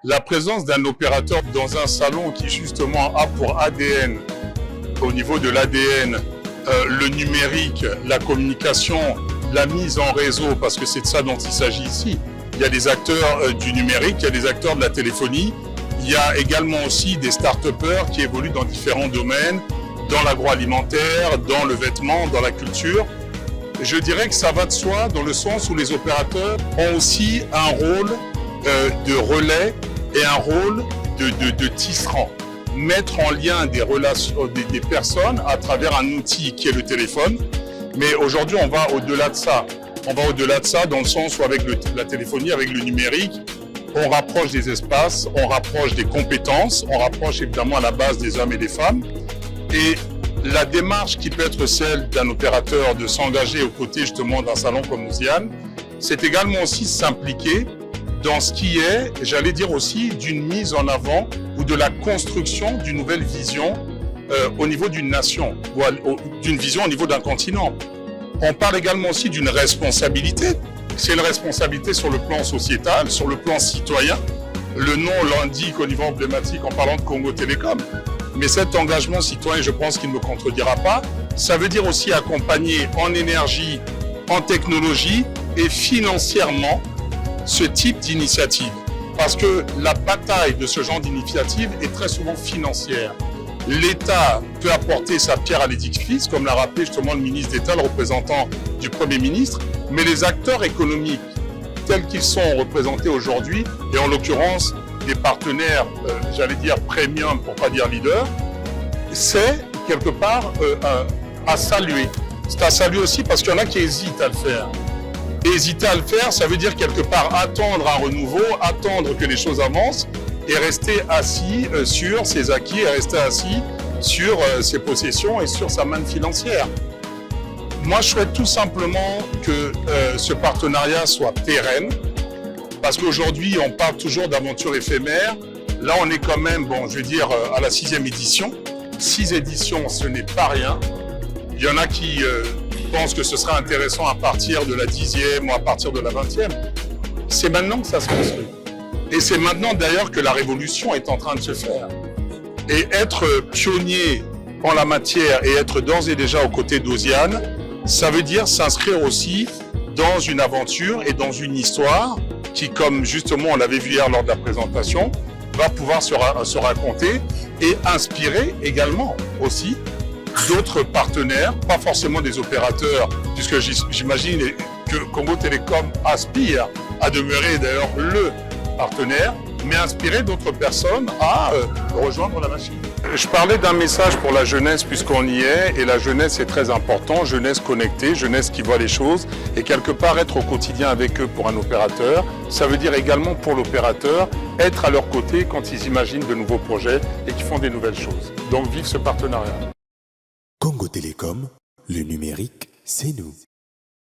La présence d'un opérateur dans un salon qui justement a pour ADN, au niveau de l'ADN, le numérique, la communication, la mise en réseau, parce que c'est de ça dont il s'agit ici. Il y a des acteurs du numérique, il y a des acteurs de la téléphonie, il y a également aussi des start-upers qui évoluent dans différents domaines, dans l'agroalimentaire, dans le vêtement, dans la culture. Je dirais que ça va de soi dans le sens où les opérateurs ont aussi un rôle de relais et un rôle de tisserand. Mettre en lien des relations, des personnes à travers un outil qui est le téléphone. Mais aujourd'hui, on va au-delà de ça. On va au-delà de ça dans le sens où avec la téléphonie, avec le numérique, on rapproche des espaces, on rapproche des compétences, on rapproche évidemment à la base des hommes et des femmes. Et la démarche qui peut être celle d'un opérateur de s'engager aux côtés justement d'un salon comme Ouziane, c'est également aussi s'impliquer dans ce qui est, j'allais dire aussi, d'une mise en avant ou de la construction d'une nouvelle vision au niveau d'une nation, ou d'une vision au niveau d'un continent. On parle également aussi d'une responsabilité. C'est une responsabilité sur le plan sociétal, sur le plan citoyen. Le nom l'indique au niveau emblématique en parlant de Congo Télécom. Mais cet engagement citoyen, je pense qu'il ne me contredira pas, ça veut dire aussi accompagner en énergie, en technologie et financièrement ce type d'initiative. Parce que la bataille de ce genre d'initiative est très souvent financière. L'État peut apporter sa pierre à l'édifice, comme l'a rappelé justement le ministre d'État, le représentant du Premier ministre, mais les acteurs économiques tels qu'ils sont représentés aujourd'hui, et en l'occurrence des partenaires, j'allais dire premium pour pas dire leader, c'est quelque part à saluer. C'est à saluer aussi parce qu'il y en a qui hésitent à le faire. Et hésiter à le faire, ça veut dire quelque part attendre un renouveau, attendre que les choses avancent et rester assis sur ses acquis, et rester assis sur ses possessions et sur sa manne financière. Moi, je souhaite tout simplement que ce partenariat soit pérenne, parce qu'aujourd'hui, on parle toujours d'aventures éphémères. Là, on est quand même, bon, je veux dire, à la 6e édition. 6 éditions, ce n'est pas rien. Il y en a qui pensent que ce sera intéressant à partir de la 10e ou à partir de la 20e. C'est maintenant que ça se construit. Et c'est maintenant d'ailleurs que la révolution est en train de se faire. Et être pionnier en la matière et être d'ores et déjà aux côtés d'Ouziane, ça veut dire s'inscrire aussi dans une aventure et dans une histoire qui, comme justement on l'avait vu hier lors de la présentation, va pouvoir se raconter et inspirer également aussi d'autres partenaires, pas forcément des opérateurs, puisque j'imagine que Congo Télécom aspire à demeurer d'ailleurs le partenaire, mais inspirer d'autres personnes à rejoindre la machine. Je parlais d'un message pour la jeunesse puisqu'on y est, et la jeunesse est très important, jeunesse connectée, jeunesse qui voit les choses, et quelque part être au quotidien avec eux pour un opérateur, ça veut dire également pour l'opérateur, être à leur côté quand ils imaginent de nouveaux projets et qui font des nouvelles choses. Donc vive ce partenariat. Congo Télécom, le numérique, c'est nous.